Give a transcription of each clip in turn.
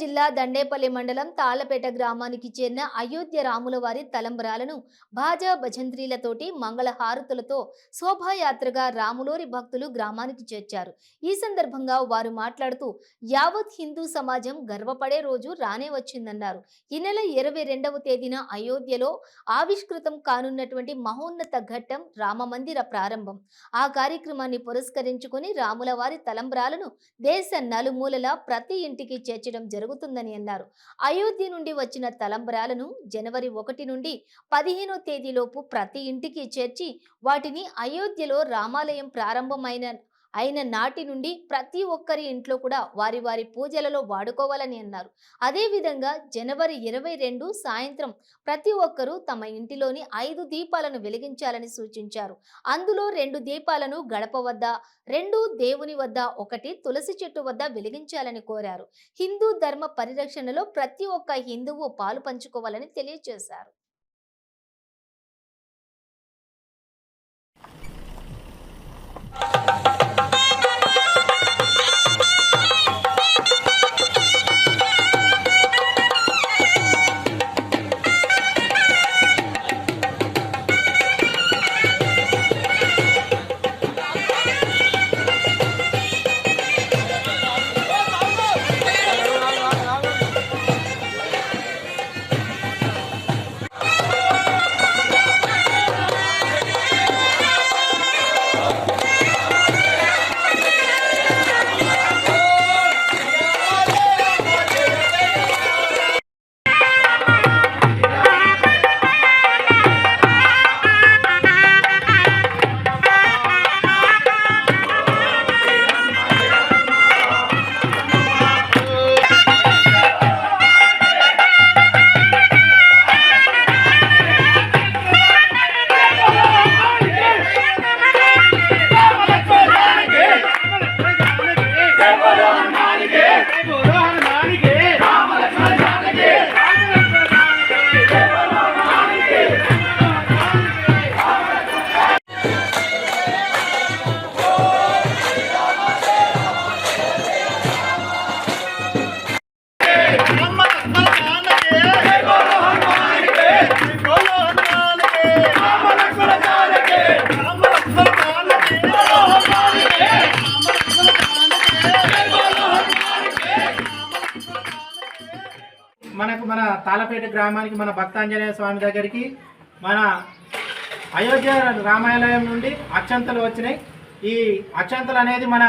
జిల్లా దండేపల్లి మండలం తాళ్లపేట గ్రామానికి చెందిన అయోధ్య రాములవారి తలంబరాలను భాజా భజంత్రీలతోటి మంగళ హారతులతో శోభాయాత్రగా రాములోరి భక్తులు గ్రామానికి చేర్చారు. ఈ సందర్భంగా వారు మాట్లాడుతూ యావత్ హిందూ సమాజం గర్వపడే రోజు రానే వచ్చిందన్నారు. ఈ నెల 22వ తేదీన అయోధ్యలో ఆవిష్కృతం కానున్నటువంటి మహోన్నత ఘట్టం రామమందిర ప్రారంభం. ఆ కార్యక్రమాన్ని పురస్కరించుకుని రాములవారి తలంబరాలను దేశ నలుమూలల ప్రతి ఇంటికి చేర్చడం జరుగుతుందని అన్నారు. అయోధ్య నుండి వచ్చిన తలంబరాలను జనవరి 1 నుండి 15వ తేదీలోపు ప్రతి ఇంటికి చేర్చి వాటిని అయోధ్యలో రామాలయం అయిన నాటి నుండి ప్రతి ఒక్కరి ఇంట్లో కూడా వారి వారి పూజలలో వాడుకోవాలని అన్నారు. అదేవిధంగా జనవరి 22 సాయంత్రం ప్రతి ఒక్కరూ తమ ఇంటిలోని 5 దీపాలను వెలిగించాలని సూచించారు. అందులో 2 దీపాలను గడప వద్ద, 2 దేవుని వద్ద, 1 తులసి చెట్టు వద్ద వెలిగించాలని కోరారు. హిందూ ధర్మ పరిరక్షణలో ప్రతి ఒక్క హిందువు పాలు పంచుకోవాలని తెలియజేశారు. మన తాళ్లపేట గ్రామానికి మన భక్తాంజనేయ స్వామి దగ్గరికి మన అయోధ్య రామాలయం నుండి అక్షంతలు వచ్చినాయి. ఈ అక్షంతలు అనేది మన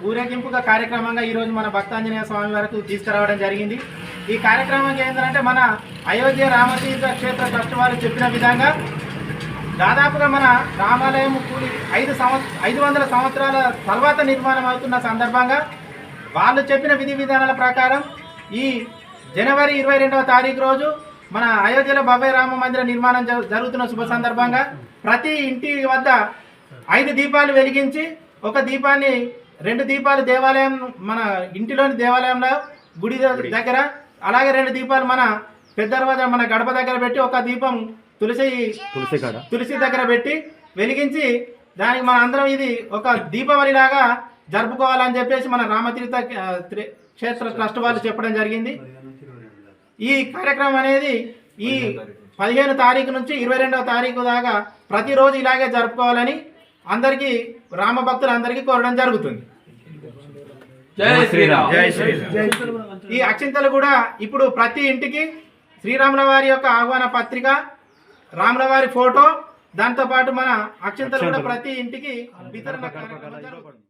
ఊరేగింపుగా కార్యక్రమంగా ఈరోజు మన భక్తాంజనేయ స్వామి వరకు తీసుకురావడం జరిగింది. ఈ కార్యక్రమం ఏంటంటే మన అయోధ్య రామతీర్థ క్షేత్ర ట్రస్ట్ వారు చెప్పిన విధంగా దాదాపుగా మన రామాలయం కూలి 500 సంవత్సరాల తర్వాత నిర్మాణం అవుతున్న సందర్భంగా వాళ్ళు చెప్పిన విధి విధానాల ప్రకారం ఈ జనవరి 22వ తారీఖు రోజు మన అయోధ్యలో భవ్య రామ మందిర నిర్మాణం జరుగుతున్న శుభ సందర్భంగా ప్రతి ఇంటి వద్ద 5 దీపాలు వెలిగించి, ఒక దీపాన్ని 2 దీపాలు దేవాలయం మన ఇంటిలోని దేవాలయంలో గుడి దగ్గర, అలాగే 2 దీపాలు మన పెద్ద దర్వాజా మన గడప దగ్గర పెట్టి, ఒక దీపం తులసి దగ్గర పెట్టి వెలిగించి దానికి మన అందరం ఇది ఒక దీపావళిలాగా జరుపుకోవాలని చెప్పేసి మన రామతీర్థ క్షేత్ర ట్రస్ట్ వాళ్ళు చెప్పడం జరిగింది. ఈ కార్యక్రమం అనేది ఈ 15వ తారీఖు నుంచి 22వ తారీఖు దాకా ప్రతిరోజు ఇలాగే జరుపుకోవాలని అందరికీ రామ భక్తులందరికీ కోరడం జరుగుతుంది. జై శ్రీరామ్. జై శ్రీరామ్. ఈ అక్షింతలు కూడా ఇప్పుడు ప్రతి ఇంటికి శ్రీరాముల వారి యొక్క ఆహ్వాన పత్రిక, రాముల వారి ఫోటో, దాంతో పాటు మన అక్షింతలు కూడా ప్రతి ఇంటికి వితరణ కార్యక్రమం జరుగుతుంది.